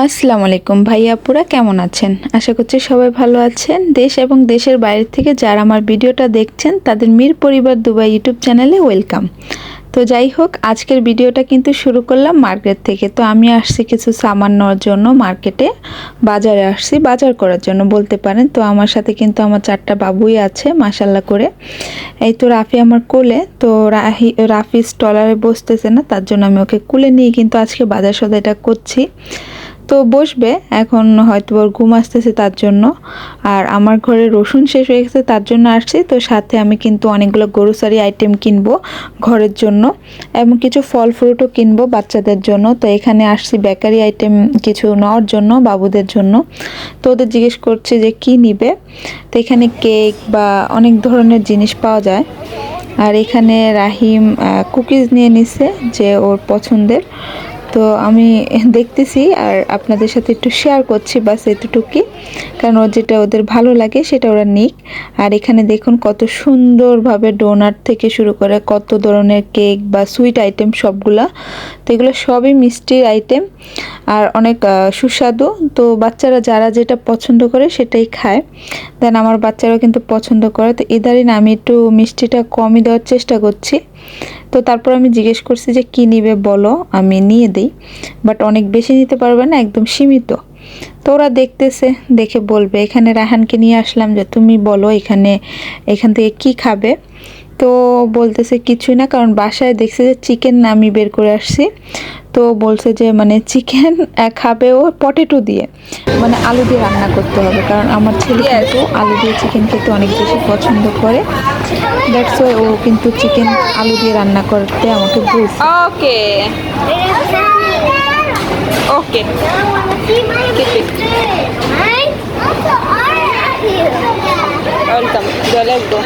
আসসালামু আলাইকুম ভাইয়া আপুরা, কেমন আছেন? আশা করছি সবাই ভালো আছেন। দেশ এবং দেশের বাইরে থেকে যারা আমার ভিডিওটা দেখছেন তাদের মীর পরিবার দুবাই ইউটিউব চ্যানেলে ওয়েলকাম। তো যাই হোক, আজকের ভিডিওটা কিন্তু শুরু করলাম মার্কেট থেকে। তো আমি আসছি কিছু সামান নেওয়ার জন্য মার্কেটে, বাজারে আসছি বাজার করার জন্য বলতে পারেন। তো আমার সাথে কিন্তু আমার 4টা বাবুই আছে মাশাল্লাহ করে। এই তো রাফি আমার কোলে, তো রাফি স্টলারে বসতেছে না, তার জন্য আমি ওকে কোলে নিয়ে কিন্তু আজকে বাজার সদাইটা করছি। তো বসবে এখন, হয়তো ওর ঘুম আসতেছে তার জন্য। আর আমার ঘরে রসুন শেষ হয়ে গেছে তার জন্য আসছি। তো সাথে আমি কিন্তু অনেকগুলো গ্রোসারি আইটেম কিনবো ঘরের জন্য, এবং কিছু ফল ফ্রুটও কিনবো বাচ্চাদের জন্য। তো এখানে আসছি বেকারি আইটেম কিছু নেওয়ার জন্য বাবুদের জন্য। তো ওদের জিজ্ঞেস করছি যে কি নিবে। তো এখানে কেক বা অনেক ধরনের জিনিস পাওয়া যায়। আর এখানে রাহিম কুকিজ নিয়ে নিছে যে ওর পছন্দের। তো আমি দেখতেছি আর আপনাদের সাথে একটু শেয়ার করছি, বাস এতটুকুই। কারণ যেটা ওদের ভালো লাগে সেটা ওরা নিক। আর এখানে দেখুন কত সুন্দরভাবে ডোনাট থেকে শুরু করে কত ধরনের কেক বা সুইট আইটেম সবগুলা। তো এগুলো সবই মিষ্টির আইটেম আর অনেক সুস্বাদু। তো বাচ্চারা যারা যেটা পছন্দ করে সেটাই খায়। দেন আমার বাচ্চারাও কিন্তু পছন্দ করে। তো ইদারিন আমি একটু মিষ্টিটা কমই দেওয়ার চেষ্টা করছি। তো তারপর আমি জিজ্ঞেস করছি যে কী নিবে বলো, আমি নিয়ে দিই, বাট অনেক বেশি নিতে পারবে না, একদম সীমিত। তো ওরা দেখতেছে, দেখে বলবে। এখানে রায়হানকে নিয়ে আসলাম যে তুমি বলো এখান থেকে কি খাবে। তো বলতেছে কিছুই না, কারণ বাসায় দেখছে যে চিকেন আমি বের করে আসছি। তো বলছে যে মানে চিকেন খাবে ও পটেটো দিয়ে, মানে আলু দিয়ে রান্না করতে হবে, কারণ আমার ছেলে কিন্তু আলু দিয়ে চিকেন খেতে অনেক বেশি পছন্দ করে। দ্যাটস ওয়াই ও কিন্তু চিকেন আলু দিয়ে রান্না করতে আমাকে বলছে। ওকে ওকে ওয়েলকাম, লেটস গো।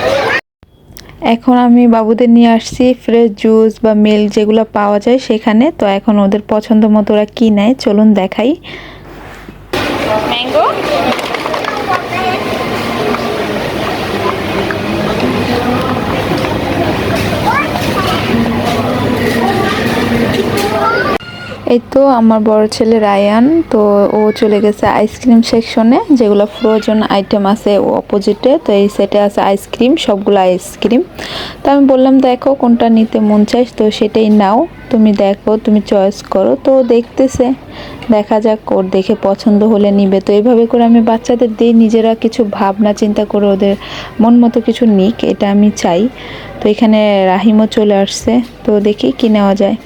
এখন আমি বাবুদের নিয়ে আসছি ফ্রেশ জুস বা মিল্ক যেগুলো পাওয়া যায় সেখানে। তো এখন ওদের পছন্দ মতো ওরা কী নেয় চলুন দেখাই। ম্যাঙ্গো এই তো আমার বড় ছেলে রায়ান, তো ও চলে গেছে আইসক্রিম সেকশনে, যেগুলো ফ্রোজেন আইটেম আছে ও অপোজিটে। তো এই সেটে আছে আইসক্রিম, সবগুলো আইসক্রিম। তো আমি বললাম দেখো কোনটা নিতে মন চাই, তো সেটাই নাও, তুমি দেখো, তুমি চয়েস করো। তো দেখতেছে, দেখা যাক, ওর দেখে পছন্দ হলে নিবে। তো এইভাবে করে আমি বাচ্চাদের দিই, নিজেরা কিছু ভাবনা চিন্তা করে ওদের মন মতো কিছু নিক, এটা আমি চাই। তো এখানে রাহিমও চলে আসছে, তো দেখি কি নেওয়া যায়।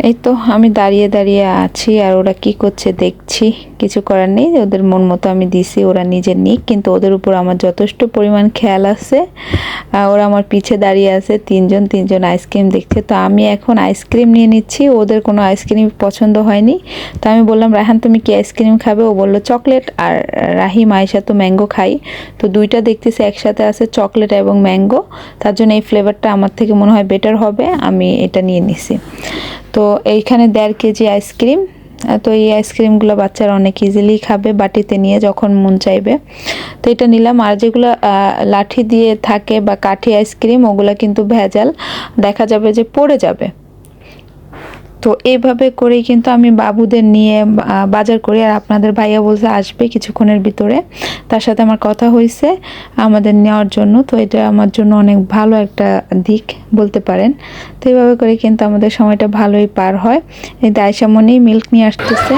এই তো আমি দাঁড়িয়ে দাঁড়িয়ে আছি আর ওরা কি করছে দেখছি। কিছু করার নেই, ওদের মন মতো আমি দিছি, ওরা নিজে নিক। কিন্তু ওদের উপর আমার যথেষ্ট পরিমাণ খেয়াল আছে। ওরা আমার পিছে দাঁড়িয়ে আছে, তিনজন আইসক্রিম দেখছে। তো আমি এখন আইসক্রিম নিয়ে নিচ্ছি, ওদের কোনো আইসক্রিম পছন্দ হয়নি। তো আমি বললাম রায়হান তুমি কি আইসক্রিম খাবে? ও বললো চকলেট। আর রাহিম আয়েশা তো ম্যাঙ্গো খাই। তো দুইটা দেখতেছি একসাথে আছে, চকলেট এবং ম্যাঙ্গো। তার জন্য এই ফ্লেভারটা আমার থেকে মনে হয় বেটার হবে, আমি এটা নিয়ে নিছি। তো এইখানে 1.5 কেজি আইসক্রিম। তো এই আইসক্রিমগুলো বাচ্চারা অনেক ইজিলি খাবে বাটিতে নিয়ে যখন মন চাইবে। তো এটা নিলাম। আর যেগুলো লাঠি দিয়ে থাকে বা কাঠি আইসক্রিম, ওগুলো কিন্তু ভেজাল, দেখা যাবে যে পড়ে যাবে। তো এইভাবে করেই কিন্তু আমি বাবুদের নিয়ে বাজার করি। আর আপনাদের ভাইয়া বলছে আসবে কিছুক্ষণের ভিতরে, তার সাথে আমার কথা হয়েছে আমাদের নেওয়ার জন্য। তো এটা আমার জন্য অনেক ভালো একটা দিক বলতে পারেন। তো এইভাবে করে কিন্তু আমাদের সময়টা ভালোই পার হয়। এই দায়সামনি মিল্ক নিয়ে আসতেছে।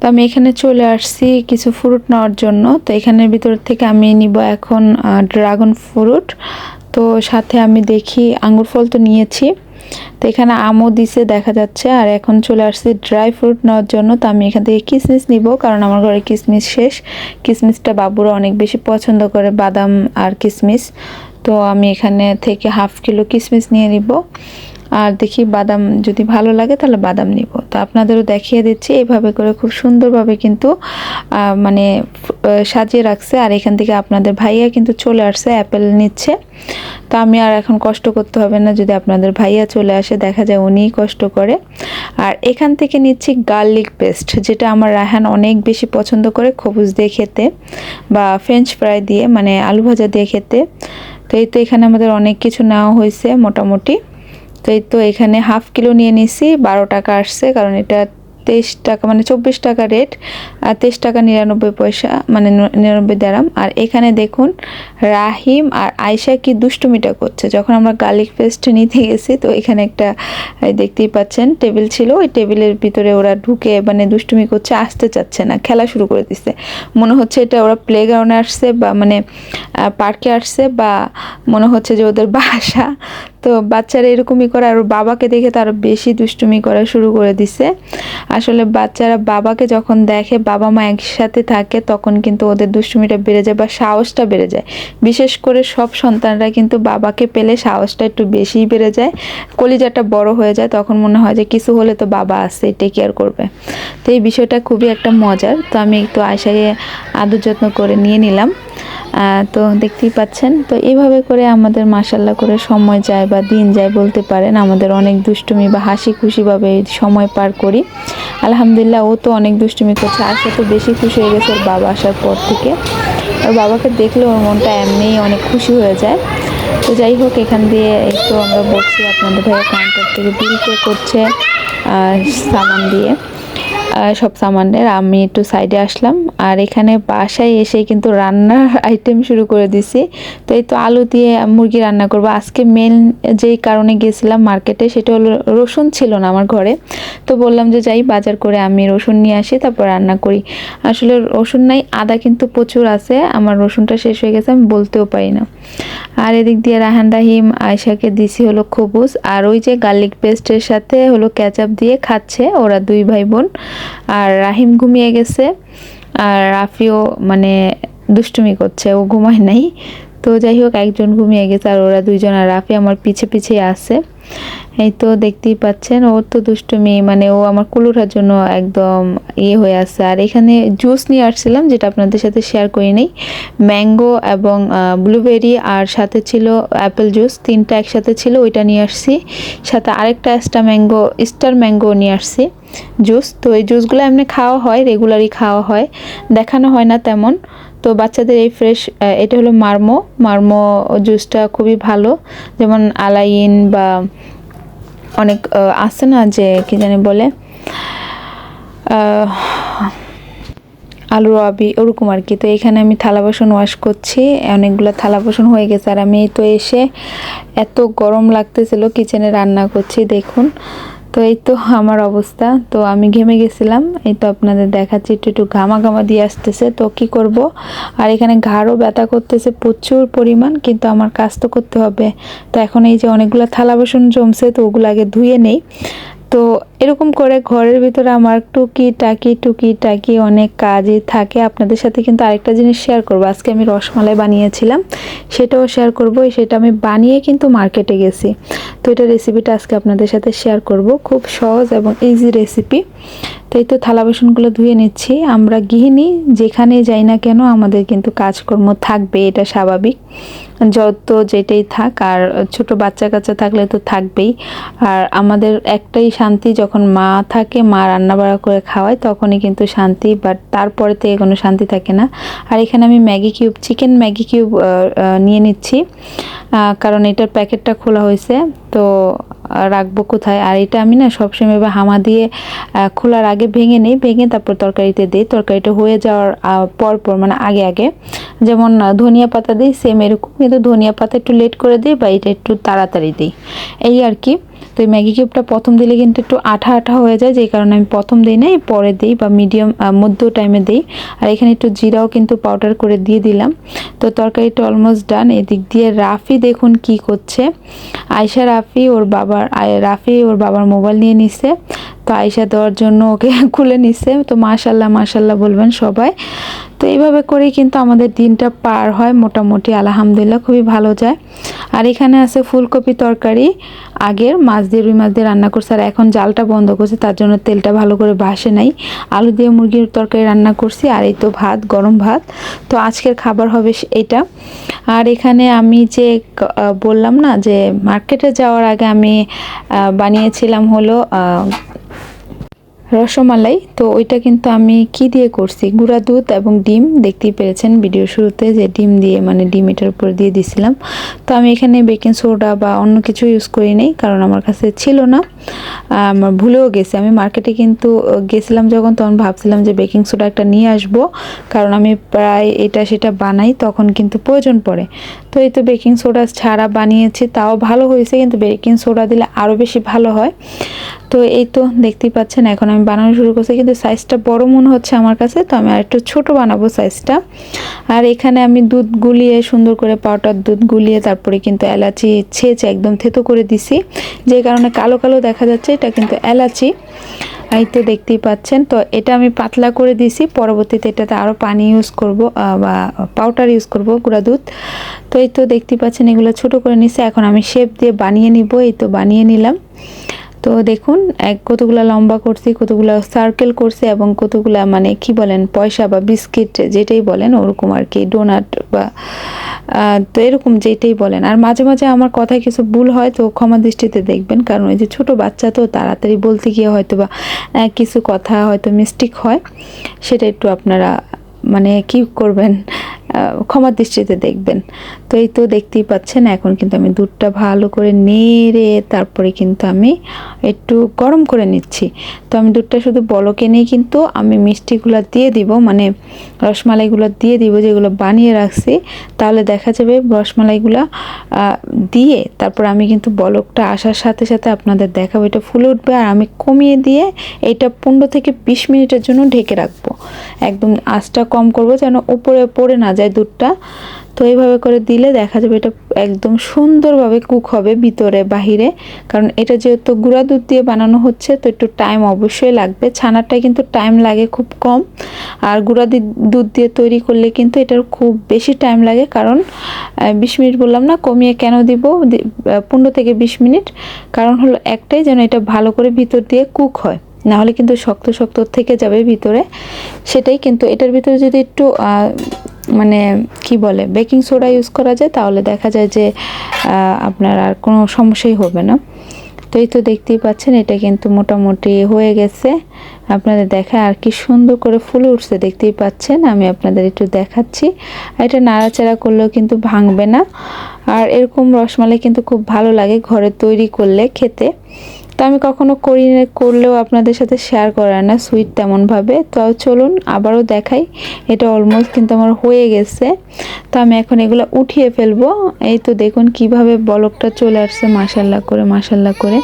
তো আমি এখানে চলে আসছি কিছু ফ্রুট নেওয়ার জন্য। তো এখানের ভিতর থেকে আমি নিব এখন ড্রাগন ফ্রুট। তো সাথে আমি দেখি আঙ্গুর ফল তো নিয়েছি। তো এখানে আমও দিছে দেখা যাচ্ছে। আর এখন চলে আসছি ড্রাই ফ্রুট নেওয়ার জন্য। তো আমি এখান থেকে কিশমিশ নিব, কারণ আমার ঘরে কিশমিশ শেষ। কিশমিশটা বাবুরা অনেক বেশি পছন্দ করে, বাদাম আর কিশমিশ। তো আমি এখানে থেকে 1/2 কিলো কিশমিশ নিয়ে নিব। আর দেখি বাদাম যদি ভালো লাগে তাহলে বাদাম নিব। তো আপনাদেরও দেখিয়ে দিচ্ছি, এইভাবে করে খুব সুন্দরভাবে কিন্তু মানে সাজিয়ে রাখছে। আর এখান থেকে আপনাদের ভাইয়া কিন্তু চলে আসছে, অ্যাপেল নিচ্ছে। তো আমি আর এখন কষ্ট করতে হবে না, যদি আপনাদের ভাইয়া চলে আসে দেখা যায় উনিই কষ্ট করে। আর এখান থেকে নিচ্ছি গার্লিক পেস্ট, যেটা আমার রায়হান অনেক বেশি পছন্দ করে খবুজ দিয়ে খেতে বা ফ্রেঞ্চ ফ্রাই দিয়ে, মানে আলু ভাজা দিয়ে খেতে। তো এই তো এখানে আমাদের অনেক কিছু নেওয়া হয়েছে মোটামুটি। তো এই তো এখানে হাফ কিলো নিয়ে নিছি, 12 টাকা আসছে, কারণ এটা 23 টাকা মানে 24 টাকা রেট, আর 23 টাকা 99 পয়সা মানে 99 দিরহাম। আর এখানে দেখুন রাহিম আর আয়শা কি দুষ্টুমিটা করছে। যখন আমরা গার্লিক পেস্ট নিতে গেছি, তো এখানে একটা দেখতেই পাচ্ছেন টেবিল ছিল, ওই টেবিলের ভিতরে ওরা ঢুকে মানে দুষ্টুমি করছে, আসতে চাচ্ছে না, খেলা শুরু করে দিচ্ছে। মনে হচ্ছে এটা ওরা প্লেগ্রাউন্ডে আসছে বা মানে পার্কে আসছে, বা মনে হচ্ছে যে ওদের বাসা। তো বাচ্চারা এরকমই করে, আর বাবাকে দেখে তারা বেশি দুষ্টুমি করা শুরু করে দিছে। আসলে বাচ্চারা বাবাকে যখন দেখে, বাবা মা একসাথে থাকে, তখন কিন্তু ওদের দুষ্টুমিটা বেড়ে যায় বা সাহসটা বেড়ে যায়। বিশেষ করে সব সন্তানরা কিন্তু বাবাকে পেলে সাহসটা একটু বেশিই বেড়ে যায়, কলিজাটা বড় হয়ে যায়, তখন মনে হয় যে কিছু হলে তো বাবা আছে, টেক কেয়ার করবে। তো এই বিষয়টা খুবই একটা মজার। তো আমি একটু আয়শাকে আদর যত্ন করে নিয়ে নিলাম। তো দেখতেই পাচ্ছেন, তো এইভাবে করে আমাদের মাশাল্লাহ করে সময় যায় বা দিন যায় বলতে পারেন। আমাদের অনেক দুষ্টুমি বা হাসি খুশিভাবে সময় পার করি। আলহামদুলিল্লাহ, ও তো অনেক দুষ্টুমি করছে। আশা তো বেশি খুশি হয়ে গেছে ওর বাবা আসার পর থেকে। ওর বাবাকে দেখলে ওর মনটা এমনিই অনেক খুশি হয়ে যায়। তো যাই হোক, এখান দিয়ে একটু আমরা বলছি আপনাদের ভাইয়া কাউন্টার থেকে বিল পে করছে সামান দিয়ে, সব সামানের। আমি একটু সাইডে আসলাম, আর এখানে বাসায় এসে কিন্তু রান্নার আইটেম শুরু করে দিছি। তো এই তো আলু দিয়ে মুরগি রান্না করব আজকে। মেন যেই কারণে গেছিলাম মার্কেটে, সেটা হলো রসুন ছিল না আমার ঘরে। তো বললাম যে যাই বাজার করে আমি রসুন নিয়ে আসি, তারপর রান্না করি। আসলে রসুন নাই, আদা কিন্তু প্রচুর আছে, আমার রসুনটা শেষ হয়ে গেছে, আমি বলতেও পারি না। আর এদিক দিয়ে রাহান রাহিম আয়শাকে দিছি হলো খবুজ, আর ওই যে গার্লিক পেস্টের সাথে হলো কেচাপ দিয়ে খাচ্ছে ওরা দুই ভাই বোন। আর রাহিম ঘুমিয়ে গেছে, আর রাফিও মানে দুষ্টুমি করছে, ও ঘুমায় নাই। তো যাই হোক, একজন ঘুমিয়ে গেছে আর ওরা দুইজন, আর রাফি আমার পিছে পিছে আছে। এই তো দেখতেই পাচ্ছেন, ওর তো দুষ্টুমি, মানে ও আমার কুলুঠার জন্য একদম হয়ে আছে। আর এখানে জুস নিয়ে আসছিলাম, যেটা আপনাদের সাথে শেয়ার করি নাই। ম্যাঙ্গো এবং ব্লুবেরি, আর সাথে ছিল অ্যাপেল জুস, তিনটা একসাথে ছিল, ওইটা নিয়ে আসছি। সাথে আরেকটা স্টার ম্যাঙ্গো নিয়ে আসছি জুস। তো এই জুসগুলো এমনি খাওয়া হয়, রেগুলারই খাওয়া হয়, দেখানো হয় না তেমন। তো বাচ্চাদের এই ফ্রেশ, এটা হলো মারমো জুসটা খুবই ভালো। যেমন আলাইন বা অনেক আছে না, যে কি জানি বলে, আলু রাবি, ওরকম আর কি। তো এখানে আমি থালা বাসন ওয়াশ করছি, অনেকগুলো থালা বাসন হয়ে গেছে। আর আমি তো এসে এত গরম লাগতেছিল, কিচেনে রান্না করছি দেখুন। তো এই তো আমার অবস্থা, তো আমি ঘেমে গেছিলাম। এই তো আপনাদের দেখাচ্ছি, একটু ঘামা ঘামা দিয়ে আসতেছে, তো কি করব। আর এখানে ঘাড়ও ব্যথা করতেছে প্রচুর পরিমাণ, কিন্তু আমার কাজ তো করতে হবে। তো এখন এই যে অনেকগুলো থালা বাসন জমছে, তো ওগুলো আগে ধুয়ে নেই। তো এরকম করে ঘরের ভিতরে আমার টুকি অনেক কাজই থাকে। আপনাদের সাথে কিন্তু আরেকটা জিনিস শেয়ার করব, আজকে আমি রসমালাই বানিয়েছিলাম, সেটাও শেয়ার করব। সেটা আমি বানিয়ে কিন্তু মার্কেটে গেছি, তো এটা রেসিপিটা আজকে আপনাদের সাথে শেয়ার করব। খুব সহজ এবং ইজি রেসিপি। তো এই তো থালা বাসনগুলো ধুয়ে নিচ্ছি। আমরা গৃহিণী যেখানে যাই না কেন, আমাদের কিন্তু কাজকর্ম থাকবে, এটা স্বাভাবিক, যত যেটাই থাক। আর ছোট বাচ্চা কাচ্চা থাকলে তো থাকবেই। আর আমাদের একটাই শান্তি, যখন মা থাকে, মা রান্না বাড়া করে খাওয়ায়, তখনই কিন্তু শান্তি, বাট তারপরে থেকে কোনো শান্তি থাকে না। আর এখানে আমি চিকেন ম্যাগি কিউব নিয়ে নিচ্ছি, কারণ এটার প্যাকেটটা খোলা হয়েছে, তো রাখবো কোথায়। আর এটা আমি না সবসময় হামা দিয়ে খোলার আগে ভেঙে নিই, ভেঙে তারপর তরকারিতে দিই। তরকারিটা হয়ে যাওয়ার পর মানে আগে যেমন ধনিয়া পাতা দিই, সেম এরকম, কিন্তু ধনিয়া পাতা একটু লেট করে দিই, বা এটা একটু তাড়াতাড়ি দিই, এই আর কি। তো এই ম্যাগি কিউবটা প্রথম দিলে কিন্তু একটু আঠা হয়ে যায়, যেই কারণে আমি প্রথম দিই না, পরে দিই বা মিডিয়াম মধ্য টাইমে দিই। আর এখানে একটু জিরাও কিন্তু পাউডার করে দিয়ে দিলাম। তো তরকারিটা অলমোস্ট ডান। এদিক দিয়ে রাফি দেখুন কি করছে। রাফি ওর বাবার মোবাইল নিয়ে নিছে। তো আয়শা দেওয়ার জন্য ওকে খুলে নিছে। তো মাশাল্লাহ মাশাল্লাহ বলবেন সবাই। তো এইভাবে করেই কিন্তু আমাদের দিনটা পার হয় মোটামুটি, আলহামদুলিল্লাহ খুবই ভালো যায়। আর এখানে আছে ফুলকপি তরকারি, আগের মাছ দিয়ে রুই মাছ দিয়ে রান্না করছি, আর এখন জালটা বন্ধ করছি, তার জন্য তেলটা ভালো করে ভাসে নাই। আলু দিয়ে মুরগির তরকারি রান্না করছি, আর এই তো ভাত, গরম ভাত। তো আজকের খাবার হবে এটা। আর এখানে আমি যে বললাম না যে মার্কেটে যাওয়ার আগে আমি বানিয়েছিলাম হলো রসমালাই। তো ওইটা কিন্তু আমি কি দিয়ে করছি, গুঁড়া দুধ এবং ডিম, দেখতেই পেরেছেন ভিডিও শুরুতে যে ডিম দিয়ে মানে ডিম এটার উপর দিয়ে দিছিলাম। তো আমি এখানে বেকিং সোডা বা অন্য কিছু ইউজ করি নাই, কারণ আমার কাছে ছিল না, আমার ভুলেও গেছে। আমি মার্কেটে কিন্তু গেছিলাম যখন, তখন ভাবছিলাম যে বেকিং সোডা একটা নিয়ে আসবো, কারণ আমি প্রায় এটা সেটা বানাই, তখন কিন্তু প্রয়োজন পড়ে। তো এই তো বেকিং সোডা ছাড়া বানিয়েছি, তাও ভালো হয়েছে, কিন্তু বেকিং সোডা দিলে আরও বেশি ভালো হয়। তো এই তো দেখতেই পাচ্ছেন এখন আমি বানানো শুরু করছি, কিন্তু সাইজটা বড় মনে হচ্ছে আমার কাছে, তো আমি আরেকটু ছোট বানাবো সাইজটা। আর এখানে আমি দুধ গুলিয়ে সুন্দর করে, পাউডার দুধ গুলিয়ে তারপরে কিন্তু এলাচি ছেঁচে একদম থেতো করে দিছি, যে কারণে কালো কালো দেখা যাচ্ছে, এটা কিন্তু এলাচি। এই তো দেখতেই পাচ্ছেন। তো এটা আমি পাতলা করে দিছি, পরবর্তীতে এটাতে আরও পানি ইউজ করব বা পাউডার ইউজ করব, গুঁড়া দুধ। তো এই তো দেখতেই পাচ্ছেন এগুলো ছোট করে নিছি, এখন আমি শেপ দিয়ে বানিয়ে নিব। এই তো বানিয়ে নিলাম। তো দেখুন কতগুলা লম্বা করছি, কতগুলা সার্কেল করছি, এবং কতগুলা মানে কি বলেন পয়সা বা বিস্কিট যেটাই বলেন ওরকম আর কি, ডোনাট বা তো এরকম যেটাই বলেন। আর মাঝে মাঝে আমার কথায় কিছু ভুল হয়, তো ক্ষমা দৃষ্টিতে দেখবেন, কারণ ওই যে ছোট বাচ্চা তো তাড়াতাড়ি বলতে গিয়ে হয়তো বা কিছু কথা হয়তো মিস্টেক হয়, সেটা একটু আপনারা মানে কি করবেন, ক্ষমা দৃষ্টিতে দেখবেন। তো এই তো দেখতেই পাচ্ছেন এখন কিন্তু আমি দুধটা ভালো করে নেড়ে তারপরে কিন্তু আমি একটু গরম করে নিচ্ছি। তো আমি দুধটা শুধু বলকে নেই, কিন্তু আমি মিষ্টিগুলো দিয়ে দিব, মানে রসমালাইগুলো দিয়ে দিব যেগুলো বানিয়ে রাখছি, তাহলে দেখা যাবে রসমালাইগুলো দিয়ে তারপর আমি কিন্তু বলকটা আসার সাথে সাথে আপনাদের দেখাবো, এটা ফুলে উঠবে। আর আমি কমিয়ে দিয়ে এটা 15 থেকে 20 মিনিটের জন্য ঢেকে রাখবো, একদম আঁচটা কম করব যেন উপরে পড়ে না যায় দুধটা। তো এইভাবে করে দিলে দেখা যাবে এটা একদম সুন্দরভাবে কুক হবে ভিতরে বাহিরে, কারণ এটা যেহেতু গুঁড়া দুধ দিয়ে বানানো হচ্ছে, তো একটু টাইম অবশ্যই লাগবে। ছানাটায় কিন্তু টাইম লাগে খুব কম, আর গুঁড়া দুধ দিয়ে তৈরি করলে কিন্তু এটার খুব বেশি টাইম লাগে, কারণ 20 মিনিট বললাম না, কমিয়ে কেন দিব 15 থেকে 20 মিনিট, কারণ হলো একটাই, যেন এটা ভালো করে ভিতর দিয়ে কুক হয়, না হলে কিন্তু শক্ত শক্ত থেকে যাবে ভিতরে। সেটাই কিন্তু এটার ভিতরে যদি একটু মানে কি বলে বেকিং সোডা ইউজ করা যায়, তাহলে দেখা যায় যে আপনার আর কোনো সমস্যাই হবে না। তো এই তো দেখতেই পাচ্ছেন এটা কিন্তু মোটামুটি হয়ে গেছে, আপনাদের দেখা আর কি সুন্দর করে ফুলে উঠছে, দেখতেই পাচ্ছেন। আমি আপনাদের একটু দেখাচ্ছি, এটা নাড়াচাড়া করলেও কিন্তু ভাঙবে না। আর এরকম রসমালাই কিন্তু খুব ভালো লাগে ঘরে তৈরি করলে খেতে। তো আমি কখনো করি না, করলেও আপনাদের সাথে শেয়ার করা না সুইট তেমনভাবে। তো চলুন আবারও দেখাই, এটা অলমোস্ট কিন্তু আমার হয়ে গেছে। তো আমি এখন এগুলো উঠিয়ে ফেলবো। এই তো দেখুন কিভাবে বলকটা চলে আসছে, মাশাল্লাহ করে মাশাল্লাহ করে।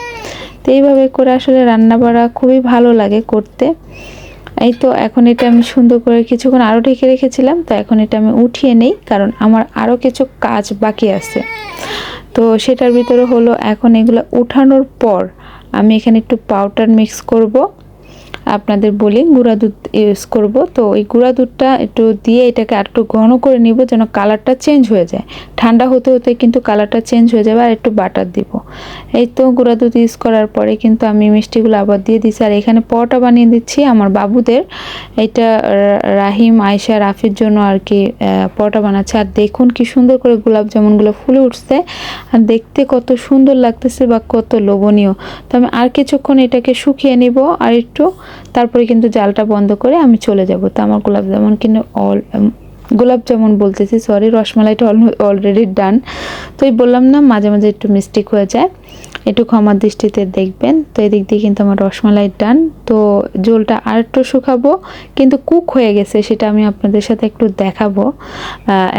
তো এইভাবে করে আসলে রান্না বাড়া খুবই ভালো লাগে করতে। এই তো এখন এটা আমি সুন্দর করে কিছুক্ষণ আরও ঢেকে রেখেছিলাম, তো এখন এটা আমি উঠিয়ে নেই, কারণ আমার আরও কিছু কাজ বাকি আছে। তো সেটার ভিতরে হলো এখন এগুলো উঠানোর পর আমি এখানে একটু পাউডার মিক্স করব, আপনাদের বলি গুঁড়া দুধ ইউজ করব। তো ওই গুঁড়া দুধটা একটু দিয়ে এটাকে আর একটু ঘন করে নিব, যেন কালারটা চেঞ্জ হয়ে যায়। ঠান্ডা হতে হতে কিন্তু কালারটা চেঞ্জ হয়ে যাবে। আর একটু বাটার দিব। এই তো গুঁড়া দুধ ইউজ করার পরে কিন্তু আমি মিষ্টিগুলো আবার দিয়ে দিচ্ছি। আর এখানে পরোটা বানিয়ে দিচ্ছি আমার বাবুদের, এটা রাহিম, আয়েশা, রাফির জন্য আর কি পরোটা বানাচ্ছে। আর দেখুন কি সুন্দর করে গোলাপ জামুনগুলো ফুলে উঠছে, আর দেখতে কত সুন্দর লাগতেছে বা কত লোভনীয়। তো আমি আর কিছুক্ষণ এটাকে শুকিয়ে নিব আর একটু, তারপরে কিন্তু জালটা বন্ধ করে আমি চলে যাব। তো আমার গোলাপ জামুন কিন্তু গোলাপ জামুন বলতেছি, সরি, রসমালাইটা অলরেডি ডান। তো এই বললাম না মাঝে মাঝে একটু মিস্টেক হয়ে যায়, একটু ক্ষমার দৃষ্টিতে দেখবেন। তো এদিক দিয়ে কিন্তু আমার রসমালাই ডান। তো ঝোলটা আর একটু শুকাবো, কিন্তু কুক হয়ে গেছে সেটা আমি আপনাদের সাথে একটু দেখাবো,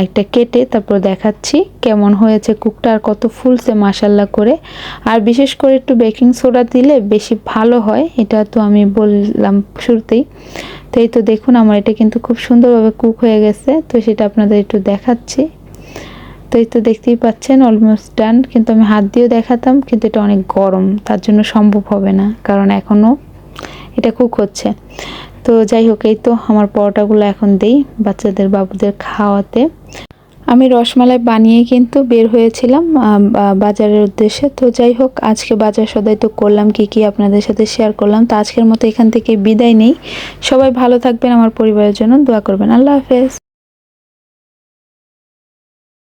একটা কেটে তারপর দেখাচ্ছি কেমন হয়েছে কুকটা আর কত ফুলছে মাশাল্লাহ করে। আর বিশেষ করে একটু বেকিং সোডা দিলে বেশি ভালো হয়, এটা তো আমি বললাম শুরুতেই। তো এই তো দেখুন আমার এটা কিন্তু খুব সুন্দরভাবে কুক হয়ে গেছে, তো সেটা আপনাদের একটু দেখাচ্ছি। তো এই তো দেখতেই পাচ্ছেন অলমোস্ট ডান, কিন্তু আমি হাত দিয়েও দেখাতাম, কিন্তু এটা অনেক গরম, তার জন্য সম্ভব হবে না, কারণ এখনও এটা কুক হচ্ছে। তো যাই হোক, এই তো আমার পরোটাগুলো এখন দেই বাচ্চাদের বাবুদের খাওয়াতে। আমি রসমালাই বানিয়ে কিন্তু বের হয়েছিলাম বাজারের উদ্দেশ্যে। তো যাই হোক, আজকে বাজার সদাই তো করলাম, কি আপনাদের সাথে শেয়ার করলাম। তো আজকের মতো এখান থেকে বিদায় নেই। সবাই ভালো থাকবেন, আমার পরিবারের জন্য দোয়া করবেন। আল্লাহ হাফেজ।